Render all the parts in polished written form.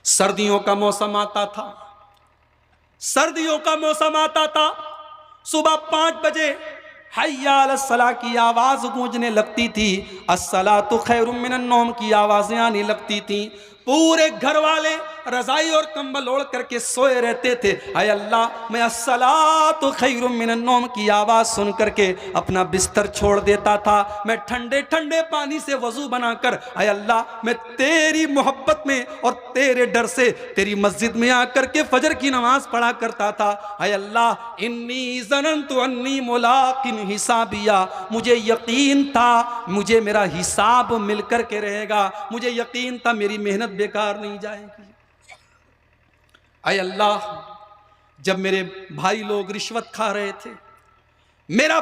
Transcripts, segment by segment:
सर्दियों का मौसम आता था, सर्दियों का मौसम आता था। सुबह 5 बजे हय्या अलस्सलाह की आवाज गूंजने लगती थी, अस्सलातु खैरुम मिनन नौम की आवाजें आने लगती थी। पूरे घर वाले रजाई और कंबल ओढ़ करके सोए रहते थे। हाय अल्लाह, मैं अस्सलातु खैरुम मिनन नौम की आवाज़ सुन करके अपना बिस्तर छोड़ देता था। मैं ठंडे ठंडे पानी से वजू बनाकर, हाय अल्लाह, मैं तेरी मोहब्बत में और तेरे डर से तेरी मस्जिद में आकर के फजर की नमाज पढ़ा करता था। हाय अल्लाह, इन्नी ज़नन्तु अन्नी मुलाकिन हिसाबिया, मुझे यकीन था मुझे मेरा हिसाब मिल कर के रहेगा, मुझे यकीन था मेरी मेहनत बेकार नहीं जाएगी। आय अल्लाह, जब मेरे भाई लोग रिश्वत खा रहे थे, मेरा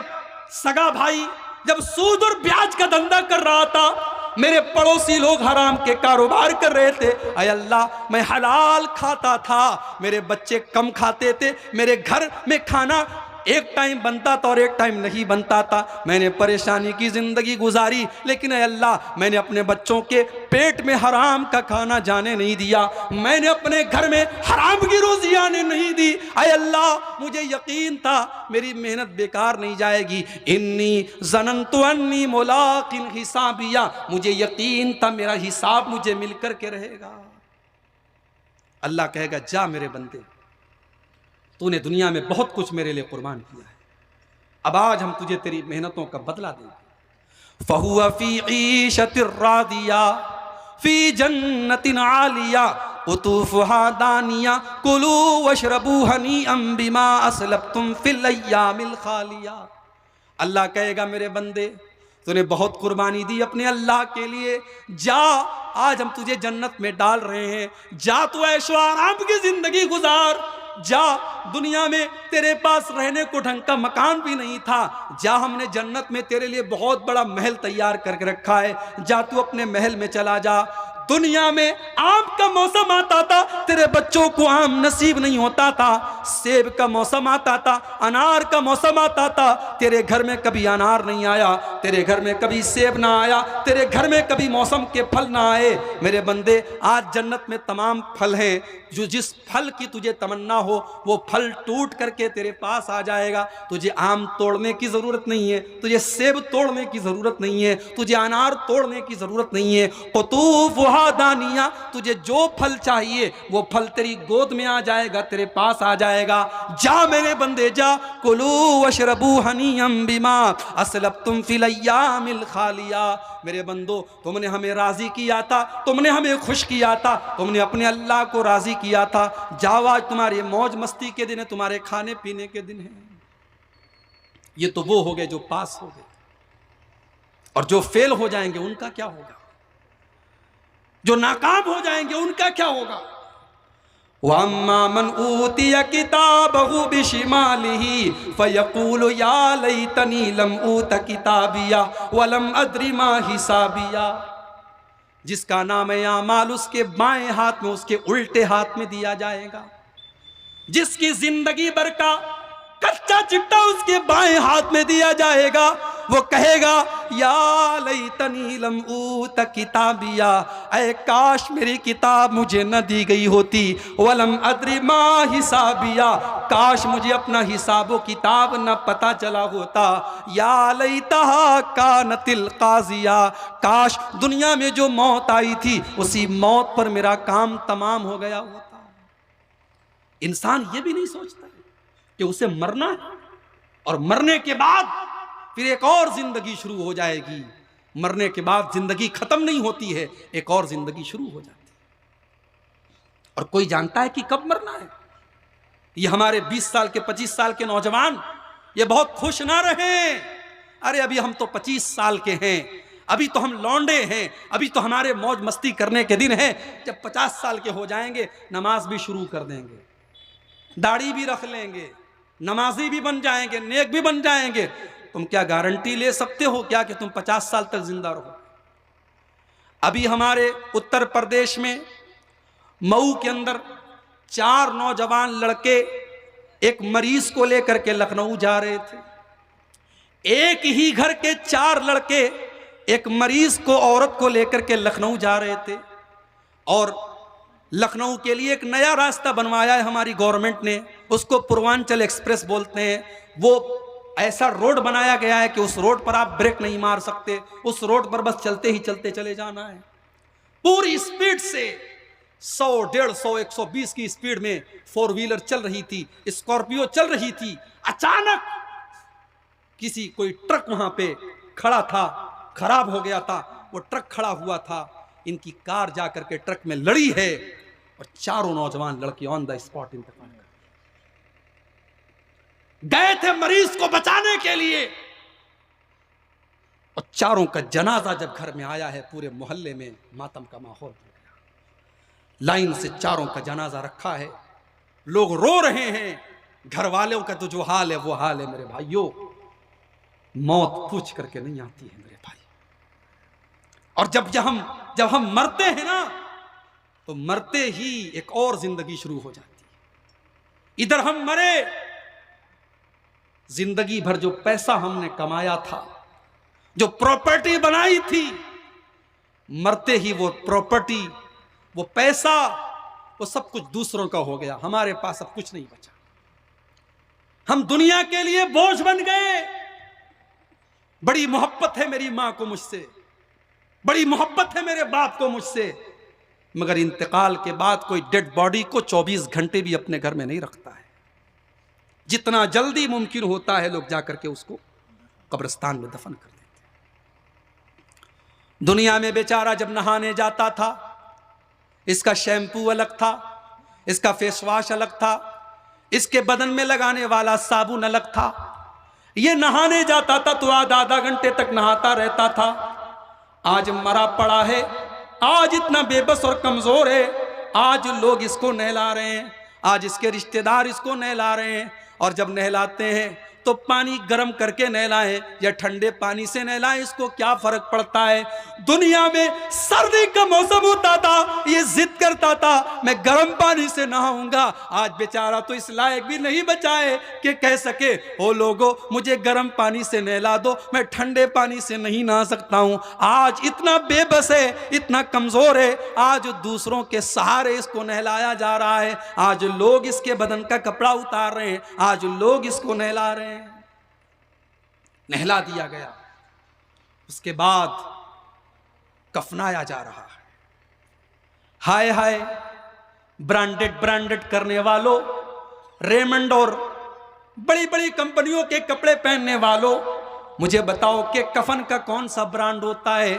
सगा भाई जब सूद और ब्याज का धंधा कर रहा था, मेरे पड़ोसी लोग हराम के कारोबार कर रहे थे, आय अल्लाह, मैं हलाल खाता था, मेरे बच्चे कम खाते थे, मेरे घर में खाना एक टाइम बनता था और एक टाइम नहीं बनता था। मैंने परेशानी की जिंदगी गुजारी, लेकिन अल्लाह, मैंने अपने बच्चों के पेट में हराम का खाना जाने नहीं दिया, मैंने अपने घर में हराम की रोजी आने नहीं दी। आय अल्लाह, मुझे यकीन था मेरी मेहनत बेकार नहीं जाएगी। इन्नी ज़नन्तु अन्नी मुलाकिन हिसाबिया, मुझे यकीन था मेरा हिसाब मुझे मिलकर के रहेगा। अल्लाह कहेगा, जा मेरे बंदे, तूने दुनिया में बहुत कुछ मेरे लिए कुर्बान किया है, अब आज हम तुझे तेरी मेहनतों का बदला देंगे। फहुवा फी ईशतिर रादिया फी जन्नतिन आलिया कुतूफुहा दानिया कुलू वशरबू हनीअम बिमा असलफ्तुम फिल अय्यामिल खालिया। अल्लाह कहेगा, मेरे बंदे, तूने बहुत कुर्बानी दी अपने अल्लाह के लिए, जा आज हम तुझे जन्नत में डाल रहे हैं, जा तू ऐशो आराम की जिंदगी गुजार, जा, दुनिया में तेरे पास रहने को ढंग का मकान भी नहीं था, जा हमने जन्नत में तेरे लिए बहुत बड़ा महल तैयार करके रखा है, जा तू अपने महल में चला जा। दुनिया में आम का मौसम आता था, तेरे बच्चों को आम नसीब नहीं होता था, सेब का मौसम आता था, अनार का मौसम आता था, तेरे घर में कभी अनार नहीं आया, तेरे घर में कभी सेब ना आया, तेरे घर में कभी मौसम के फल ना आए। मेरे बंदे, आज जन्नत में तमाम फल हैं, जो जिस फल की तुझे तमन्ना हो वो फल टूट करके तेरे पास आ जाएगा। तुझे आम तोड़ने की ज़रूरत नहीं है, तुझे सेब तोड़ने की ज़रूरत नहीं है, तुझे अनार तोड़ने की ज़रूरत नहीं है। कुतूफुहा दानिया, तुझे जो फल चाहिए वो फल तेरी गोद में आ जाएगा, तेरे पास आ जाएगा। जा मेरे बंदे, जा, कुलू वशरबू हनीअम बिमा असलफ्तुम फिल अय्यामिल खालिया। मेरे बंदो, तुमने हमें राजी किया था, तुमने हमें खुश किया था, तुमने अपने अल्लाह को राजी किया था, जाओ आज तुम्हारे मौज मस्ती के दिन है, तुम्हारे खाने पीने के दिन है। ये तो वो हो गए जो पास हो गए, और जो फेल हो जाएंगे उनका क्या होगा, जो नाकाम हो जाएंगे उनका क्या होगा। वअम्मा मन ऊतिया किताबहु बिशिमालिही फयक़ूलु या लैतनी लम ऊत किताबिया वलम अद्रि मा हिसाबिया। जिसका नाम है आमाल उसके बाएं हाथ में, उसके उल्टे हाथ में दिया जाएगा। जिसकी जिंदगी भर का कच्चा चिट्टा उसके बाएं हाथ में दिया जाएगा, वो कहेगा, या लैतनी लम ऊत किताबिया, ऐ काश मेरी किताब मुझे न दी गई होती, वलम अद्रि मा हिसाबिया, काश मुझे अपना हिसाबो किताब न पता चला होता, या लैतहा कानतिल काजिया, काश दुनिया में जो मौत आई थी उसी मौत पर मेरा काम तमाम हो गया होता। इंसान ये भी नहीं सोचता कि उसे मरना है और मरने के बाद फिर एक और जिंदगी शुरू हो जाएगी, मरने के बाद जिंदगी खत्म नहीं होती है, एक और जिंदगी शुरू हो जाती है। और कोई जानता है कि कब मरना है। ये हमारे 20 साल के 25 साल के नौजवान ये बहुत खुश ना रहें, अरे अभी हम तो 25 साल के हैं, अभी तो हम लौंडे हैं, अभी तो हमारे मौज मस्ती करने के दिन हैं। जब 50 साल के हो जाएंगे नमाज भी शुरू कर देंगे, दाढ़ी भी रख लेंगे, नमाजी भी बन जाएंगे, नेक भी बन जाएंगे। तुम क्या गारंटी ले सकते हो क्या कि तुम 50 साल तक जिंदा रहो। अभी हमारे उत्तर प्रदेश में मऊ के अंदर 4 नौजवान लड़के एक मरीज को लेकर के लखनऊ जा रहे थे। एक ही घर के 4 लड़के एक मरीज को, औरत को लेकर के लखनऊ जा रहे थे, और लखनऊ के लिए एक नया रास्ता बनवाया है हमारी गवर्नमेंट ने, उसको पूर्वांचल एक्सप्रेस बोलते हैं। वो ऐसा रोड बनाया गया है कि उस रोड पर आप ब्रेक नहीं मार सकते, उस रोड पर बस चलते ही चलते चले जाना है। पूरी स्पीड से 100, 150, 120 की स्पीड में 4 व्हीलर चल रही थी, स्कॉर्पियो चल रही थी। अचानक कोई ट्रक वहां पे खड़ा था, खराब हो गया था, वो ट्रक खड़ा हुआ था, इनकी कार जाकर के ट्रक में लड़ी है और चारों नौजवान लड़के ऑन द स्पॉट इंतकाल कर गए थे मरीज को बचाने के लिए। और चारों का जनाजा जब घर में आया है, पूरे मोहल्ले में मातम का माहौल हो गया। लाइन से चारों का जनाजा रखा है, लोग रो रहे हैं। घर वालों का तो जो हाल है वो हाल है मेरे भाइयों, मौत पूछ करके नहीं आती है मेरे भाई। और जब हम मरते हैं ना, तो मरते ही एक और जिंदगी शुरू हो जाती है। इधर हम मरे, जिंदगी भर जो पैसा हमने कमाया था, जो प्रॉपर्टी बनाई थी, मरते ही वो प्रॉपर्टी, वो पैसा, वो सब कुछ दूसरों का हो गया। हमारे पास अब कुछ नहीं बचा। हम दुनिया के लिए बोझ बन गए। बड़ी मोहब्बत है मेरी मां को मुझसे, बड़ी मोहब्बत है मेरे बाप को मुझसे, मगर इंतकाल के बाद कोई डेड बॉडी को 24 घंटे भी अपने घर में नहीं रखता है। जितना जल्दी मुमकिन होता है लोग जाकर के उसको कब्रिस्तान में दफन कर देते हैं। दुनिया में बेचारा जब नहाने जाता था, इसका शैम्पू अलग था, इसका फेस वॉश अलग था, इसके बदन में लगाने वाला साबुन अलग था। ये नहाने जाता था तो आधा घंटे तक नहाता रहता था। आज मरा पड़ा है, आज इतना बेबस और कमजोर है, आज लोग इसको नहला रहे हैं, आज इसके रिश्तेदार इसको नहला रहे हैं। और जब नहलाते हैं तो पानी गर्म करके नहलाएं या ठंडे पानी से नहलाएं, इसको क्या फर्क पड़ता है। दुनिया में सर्दी का मौसम होता था, ये जिद करता था मैं गर्म पानी से नहाऊंगा। आज बेचारा तो इस लायक भी नहीं बचा है कि कह सके ओ लोगों मुझे गर्म पानी से नहला दो, मैं ठंडे पानी से नहीं नहा सकता हूं। आज इतना बेबस है, इतना कमजोर है, आज दूसरों के सहारे इसको नहलाया जा रहा है। आज लोग इसके बदन का कपड़ा उतार रहे हैं, आज लोग इसको नहला रहे हैं। नहला दिया गया, उसके बाद कफनाया जा रहा है। हाय हाय, ब्रांडेड करने वालों, रेमंड और बड़ी बड़ी कंपनियों के कपड़े पहनने वालों, मुझे बताओ कि कफन का कौन सा ब्रांड होता है।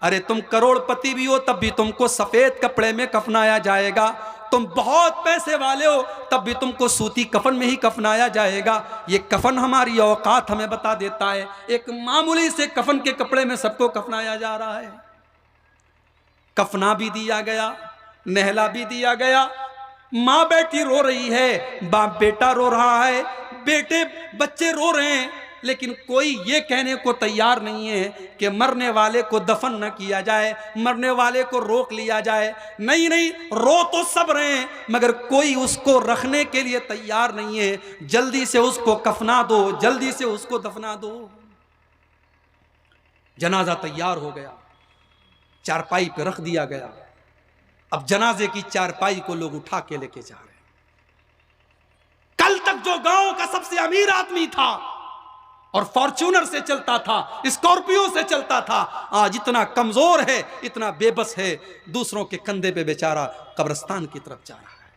अरे तुम करोड़पति भी हो तब भी तुमको सफेद कपड़े में कफनाया जाएगा, तुम बहुत पैसे वाले हो तब भी तुमको सूती कफन में ही कफनाया जाएगा। ये कफन हमारी औकात हमें बता देता है। एक मामूली से कफन के कपड़े में सबको कफनाया जा रहा है। कफना भी दिया गया, नहला भी दिया गया, माँ बेटी रो रही है, बाप बेटा रो रहा है, बेटे बच्चे रो रहे हैं, लेकिन कोई ये कहने को तैयार नहीं है कि मरने वाले को दफन न किया जाए, मरने वाले को रोक लिया जाए। नहीं नहीं, रो तो सब रहे हैं, मगर कोई उसको रखने के लिए तैयार नहीं है। जल्दी से उसको कफना दो, जल्दी से उसको दफना दो। जनाजा तैयार हो गया, चारपाई पे रख दिया गया। अब जनाजे की चारपाई को लोग उठा के लेके जा रहे हैं। कल तक जो गांव का सबसे अमीर आदमी था और फॉर्च्यूनर से चलता था, स्कॉर्पियो से चलता था, आज इतना कमजोर है, इतना बेबस है, दूसरों के कंधे पे बेचारा कब्रिस्तान की तरफ जा रहा है।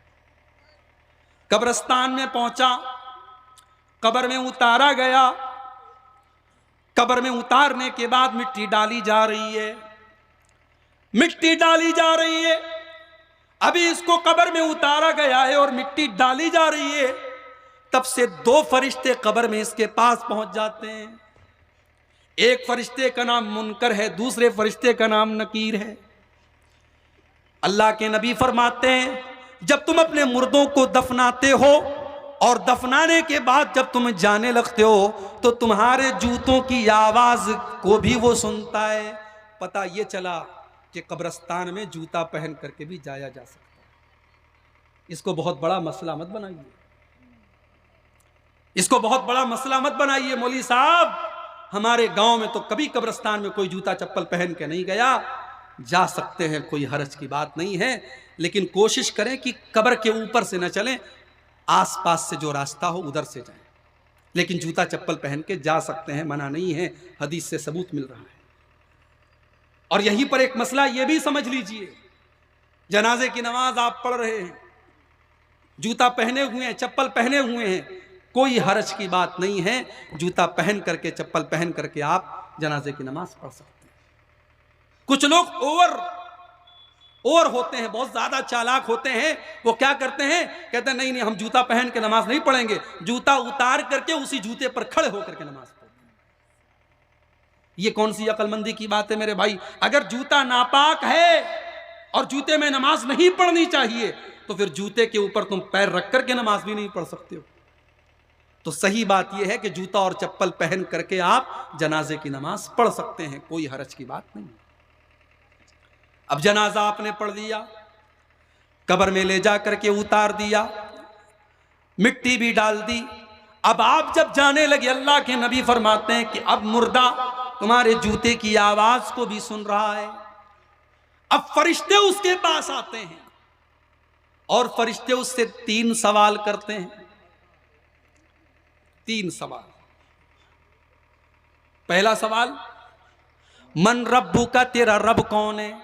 कब्रिस्तान में पहुंचा, कब्र में उतारा गया। कब्र में उतारने के बाद मिट्टी डाली जा रही है, मिट्टी डाली जा रही है। अभी इसको कब्र में उतारा गया है और मिट्टी डाली जा रही है, तब से 2 फरिश्ते कब्र में इसके पास पहुंच जाते हैं। एक फरिश्ते का नाम मुनकर है, दूसरे फरिश्ते का नाम नकीर है। अल्लाह के नबी फरमाते हैं, जब तुम अपने मुर्दों को दफनाते हो और दफनाने के बाद जब तुम जाने लगते हो तो तुम्हारे जूतों की आवाज को भी वो सुनता है। पता ये चला कि कब्रिस्तान में जूता पहन करके भी जाया जा सकता है। इसको बहुत बड़ा मसला मत बनाइए, इसको बहुत बड़ा मसला मत बनाइए। मौलवी साहब, हमारे गांव में तो कभी कब्रिस्तान में कोई जूता चप्पल पहन के नहीं गया, जा सकते हैं, कोई हरज की बात नहीं है। लेकिन कोशिश करें कि कब्र के ऊपर से न चलें, आसपास से जो रास्ता हो उधर से जाएं। लेकिन जूता चप्पल पहन के जा सकते हैं, मना नहीं है, हदीस से सबूत मिल रहा है। और यहीं पर एक मसला यह भी समझ लीजिए, जनाजे की नमाज आप पढ़ रहे हैं, जूता पहने हुए हैं, चप्पल पहने हुए हैं, कोई हरज की बात नहीं है। जूता पहन करके, चप्पल पहन करके आप जनाजे की नमाज पढ़ सकते हैं। कुछ लोग ओवर होते हैं, बहुत ज्यादा चालाक होते हैं। वो क्या करते हैं, कहते हैं नहीं हम जूता पहन के नमाज नहीं पढ़ेंगे, जूता उतार करके उसी जूते पर खड़े होकर के नमाज पढ़ते हैं। ये कौन सी अक्लमंदी की बात है मेरे भाई? अगर जूता नापाक है और जूते में नमाज नहीं पढ़नी चाहिए, तो फिर जूते के ऊपर तुम पैर रख करके नमाज भी नहीं पढ़ सकते हो। तो सही बात यह है कि जूता और चप्पल पहन करके आप जनाजे की नमाज पढ़ सकते हैं, कोई हरज की बात नहीं। अब जनाजा आपने पढ़ लिया, कब्र में ले जा करके उतार दिया, मिट्टी भी डाल दी। अब आप जब जाने लगे, अल्लाह के नबी फरमाते हैं कि अब मुर्दा तुम्हारे जूते की आवाज को भी सुन रहा है। अब फरिश्ते उसके पास आते हैं और फरिश्ते उससे 3 सवाल करते हैं। 3 सवाल। पहला सवाल, मन रब्बू का, तेरा रब कौन है?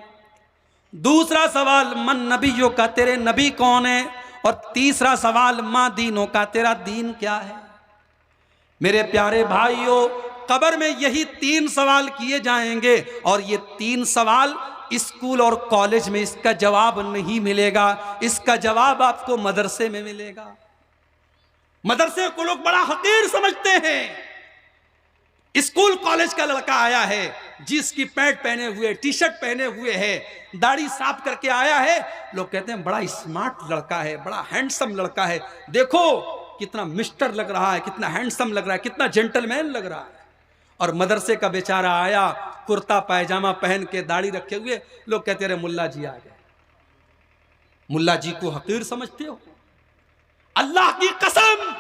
दूसरा सवाल, मन नबियों का, तेरे नबी कौन है? और तीसरा सवाल, मां दीनों का, तेरा दीन क्या है? मेरे प्यारे भाइयों, कब्र में यही 3 सवाल किए जाएंगे और ये 3 सवाल स्कूल और कॉलेज में इसका जवाब नहीं मिलेगा। इसका जवाब आपको मदरसे में मिलेगा। मदरसे को लोग बड़ा हकीर समझते हैं। स्कूल कॉलेज का लड़का आया है, जिसकी पैंट पहने हुए, टी शर्ट पहने हुए है, दाढ़ी साफ करके आया है, लोग कहते हैं बड़ा स्मार्ट लड़का है, बड़ा हैंडसम लड़का है, देखो कितना मिस्टर लग रहा है, कितना हैंडसम लग रहा है, कितना जेंटलमैन लग रहा है। और मदरसे का बेचारा आया, कुर्ता पायजामा पहन के, दाढ़ी रखे हुए, लोग कहते रहे मुल्ला जी आ गए। मुल्ला जी को हकीर समझते हो? अल्लाह की कसम,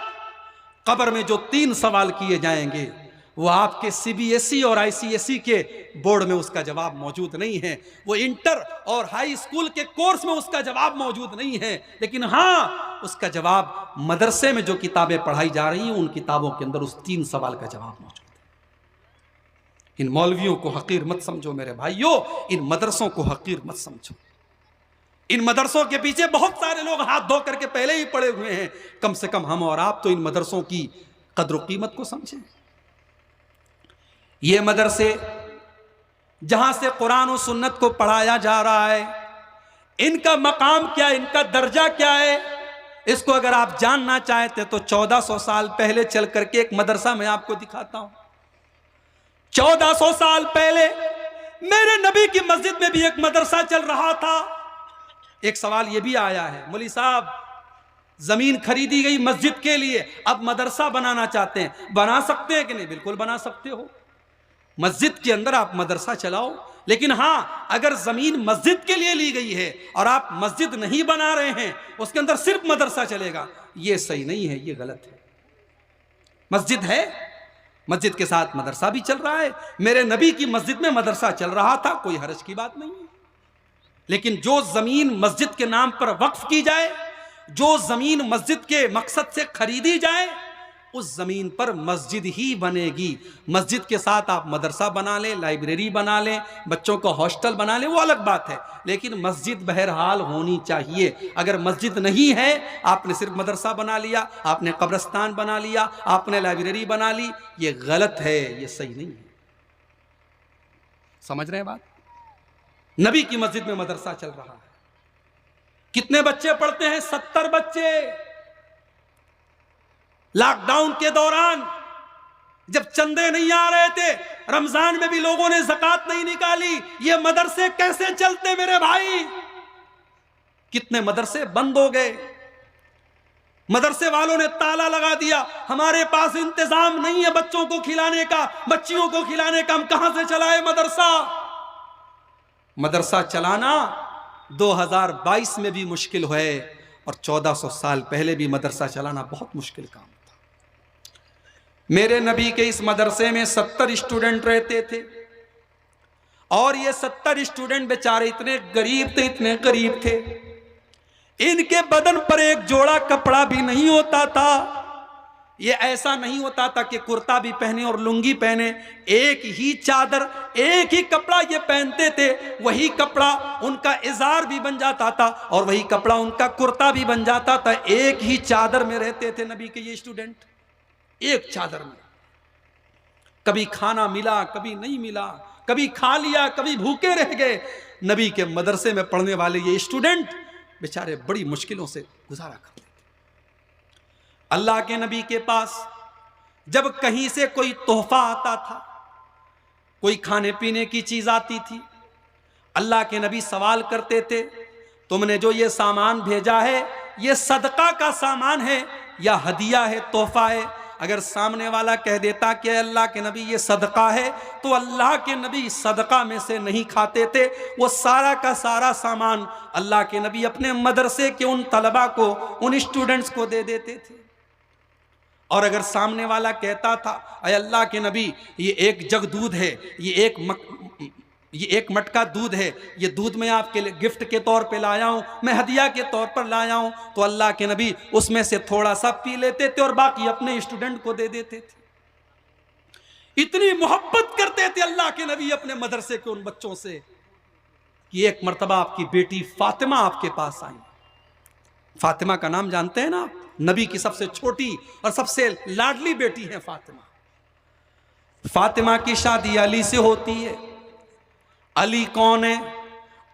कब्र में जो 3 सवाल किए जाएंगे वो आपके सीबीएसई और आईसीएसई के बोर्ड में उसका जवाब मौजूद नहीं है, वो इंटर और हाई स्कूल के कोर्स में उसका जवाब मौजूद नहीं है, लेकिन हाँ, उसका जवाब मदरसे में जो किताबें पढ़ाई जा रही हैं उन किताबों के अंदर उस 3 सवाल का जवाब मौजूद है। इन मौलवियों को हकीर मत समझो मेरे भाइयों, इन मदरसों को हकीर मत समझो। इन मदरसों के पीछे बहुत सारे लोग हाथ धो करके पहले ही पड़े हुए हैं। कम से कम हम और आप तो इन मदरसों की कद्र कीमत को समझें। ये मदरसे जहां से कुरान और सुन्नत को पढ़ाया जा रहा है, इनका मकाम क्या है, इनका दर्जा क्या है, इसको अगर आप जानना चाहते तो 1400 साल पहले चल करके एक मदरसा मैं आपको दिखाता हूं। 1400 साल पहले मेरे नबी की मस्जिद में भी एक मदरसा चल रहा था। एक सवाल यह भी आया है, मौलवी साहब जमीन खरीदी गई मस्जिद के लिए, अब मदरसा बनाना चाहते हैं, बना सकते हैं कि नहीं? बिल्कुल बना सकते हो, मस्जिद के अंदर आप मदरसा चलाओ। लेकिन हां, अगर जमीन मस्जिद के लिए ली गई है और आप मस्जिद नहीं बना रहे हैं, उसके अंदर सिर्फ मदरसा चलेगा, यह सही नहीं है, यह गलत है। मस्जिद है, मस्जिद के साथ मदरसा भी चल रहा है। मेरे नबी की मस्जिद में मदरसा चल रहा था, कोई हर्ज की बात नहीं है। लेकिन जो जमीन मस्जिद के नाम पर वक्फ की जाए, जो जमीन मस्जिद के मकसद से खरीदी जाए, उस जमीन पर मस्जिद ही बनेगी। मस्जिद के साथ आप मदरसा बना लें, लाइब्रेरी बना लें, बच्चों का हॉस्टल बना लें, वो अलग बात है, लेकिन मस्जिद बहरहाल होनी चाहिए। अगर मस्जिद नहीं है, आपने सिर्फ मदरसा बना लिया, आपने कब्रिस्तान बना लिया, आपने लाइब्रेरी बना ली, ये गलत है, ये सही नहीं है। समझ रहे हैं बात? नबी की मस्जिद में मदरसा चल रहा है। कितने बच्चे पढ़ते हैं? 70 बच्चे। लॉकडाउन के दौरान जब चंदे नहीं आ रहे थे, रमजान में भी लोगों ने ज़कात नहीं निकाली, ये मदरसे कैसे चलते मेरे भाई? कितने मदरसे बंद हो गए, मदरसे वालों ने ताला लगा दिया, हमारे पास इंतजाम नहीं है बच्चों को खिलाने का, बच्चियों को खिलाने का, हम कहां से चलाए मदरसा? मदरसा चलाना 2022 में भी मुश्किल है और 1400 साल पहले भी मदरसा चलाना बहुत मुश्किल काम था। मेरे नबी के इस मदरसे में 70 स्टूडेंट रहते थे और ये 70 स्टूडेंट बेचारे इतने गरीब थे, इतने गरीब थे, इनके बदन पर एक जोड़ा कपड़ा भी नहीं होता था। ये ऐसा नहीं होता था कि कुर्ता भी पहने और लुंगी पहने, एक ही चादर, एक ही कपड़ा ये पहनते थे। वही कपड़ा उनका इजार भी बन जाता था और वही कपड़ा उनका कुर्ता भी बन जाता था। एक ही चादर में रहते थे नबी के ये स्टूडेंट, एक चादर में। कभी खाना मिला, कभी नहीं मिला, कभी खा लिया, कभी भूखे रह गए। नबी के मदरसे में पढ़ने वाले ये स्टूडेंट बेचारे बड़ी मुश्किलों से गुजारा करते थे। अल्लाह के नबी के पास जब कहीं से कोई तोहफा आता था, कोई खाने पीने की चीज आती थी, अल्लाह के नबी सवाल करते थे, तुमने जो ये सामान भेजा है ये सदका का सामान है या हदिया है, तोहफा है? अगर सामने वाला कह देता कि अल्लाह के नबी ये सदका है, तो अल्लाह के नबी सदका में से नहीं खाते थे। वो सारा का सारा सामान अल्लाह के नबी अपने मदरसे के उन तलबा को, उन स्टूडेंट्स को दे देते थे। और अगर सामने वाला कहता था, अय अल्लाह के नबी ये एक जग दूध है, ये एक मटका दूध है, ये दूध मैं आपके लिए गिफ्ट के तौर पे लाया हूं, मैं हदिया के तौर पर लाया हूं, तो अल्लाह के नबी उसमें से थोड़ा सा पी लेते थे और बाकी अपने स्टूडेंट को दे देते थे। इतनी मोहब्बत करते थे अल्लाह के नबी अपने मदरसे के उन बच्चों से कि एक मर्तबा आपकी बेटी फातिमा आपके पास आई। फातिमा का नाम जानते हैं ना, नबी की सबसे छोटी और सबसे लाडली बेटी है फातिमा। फातिमा की शादी अली से होती है। अली कौन है?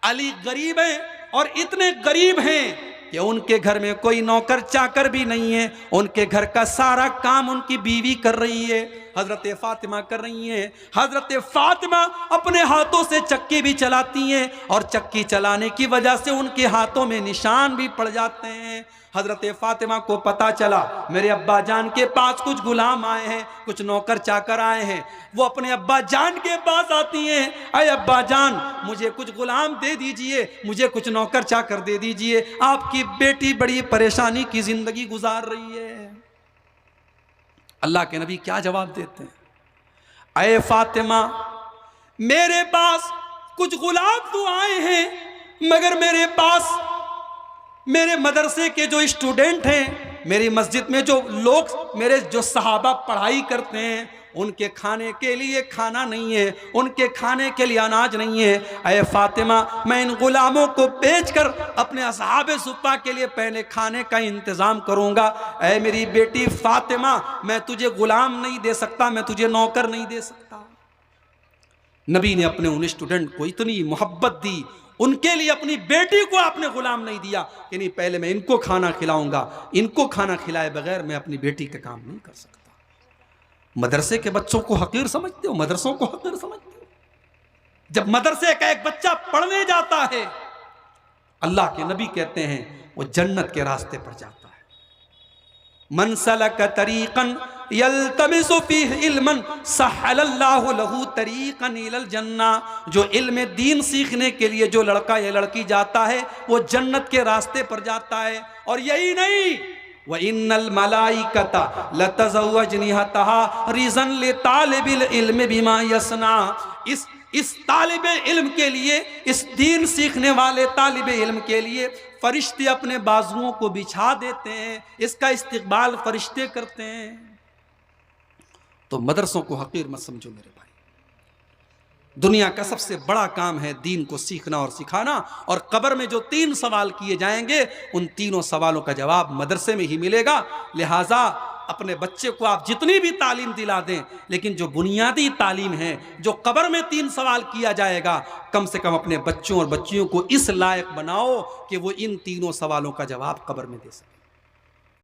अली गरीब है और इतने गरीब हैं कि उनके घर में कोई नौकर चाकर भी नहीं है। उनके घर का सारा काम उनकी बीवी कर रही है, हजरत फातिमा कर रही हैं। हजरत फातिमा अपने हाथों से चक्की भी चलाती हैं और चक्की चलाने की वजह से उनके हाथों में निशान भी पड़ जाते हैं। हजरत फातिमा को पता चला मेरे अब्बा जान के पास कुछ गुलाम आए हैं, कुछ नौकर चाकर आए हैं। वो अपने अब्बा जान के पास आती हैं, अरे अब्बा जान मुझे कुछ गुलाम दे दीजिए, मुझे कुछ नौकर चाकर दे दीजिए, आपकी बेटी बड़ी परेशानी की जिंदगी गुजार रही है। अल्लाह के नबी क्या जवाब देते हैं? अये फातिमा, मेरे पास कुछ गुलाम तो आए हैं, मगर मेरे पास मेरे मदरसे के जो स्टूडेंट हैं, मेरी मस्जिद में जो लोग, मेरे जो सहाबा पढ़ाई करते हैं, उनके खाने के लिए खाना नहीं है, उनके खाने के लिए अनाज नहीं है। अये फातिमा, मैं इन गुलामों को बेचकर अपने असहाबे सुप्पा के लिए पहले खाने का इंतज़ाम करूंगा। अये मेरी बेटी फातिमा, मैं तुझे गुलाम नहीं दे सकता, मैं तुझे नौकर नहीं दे सकता। नबी ने अपने उन स्टूडेंट को इतनी मोहब्बत दी, उनके लिए अपनी बेटी को आपने गुलाम नहीं दिया कि नहीं पहले मैं इनको खाना खिलाऊंगा, इनको खाना खिलाए बगैर मैं अपनी बेटी का काम नहीं कर सकता। मदरसे के बच्चों को हकीर समझते हो? मदरसों को हकीर समझते हो? जब मदरसे का एक बच्चा पढ़ने जाता है, अल्लाह के नबी कहते हैं वो जन्नत के रास्ते पर जाता है। मन सलक तरीकन यल्तमिसु फीह इल्मन सहलल्लाहु लहू तरीकन इलल जन्ना। जो इल्म दीन सीखने के लिए जो लड़का या लड़की जाता है वो जन्नत के रास्ते पर जाता है। और यही नहीं, व इन्नल मलाइकता लतज़व्वजनिहतहा रिज़न लितालिबिल इल्म बिमा यसना। इस तालिबे इल्म के लिए, इस दीन सीखने वाले तालिबे इल्म के लिए फरिश्ते अपने बाजुओं को बिछा देते हैं, इसका इस्तकबाल फरिश्ते करते हैं। तो मदरसों को हकीर मत समझो मेरे भाई। दुनिया का सबसे बड़ा काम है दीन को सीखना और सिखाना। और कब्र में जो 3 सवाल किए जाएंगे, उन तीनों सवालों का जवाब मदरसे में ही मिलेगा। लिहाजा अपने बच्चे को आप जितनी भी तालीम दिला दें, लेकिन जो बुनियादी तालीम है, जो कब्र में 3 सवाल किया जाएगा, कम से कम अपने बच्चों और बच्चियों को इस लायक बनाओ कि वो इन तीनों सवालों का जवाब कब्र में दे सके।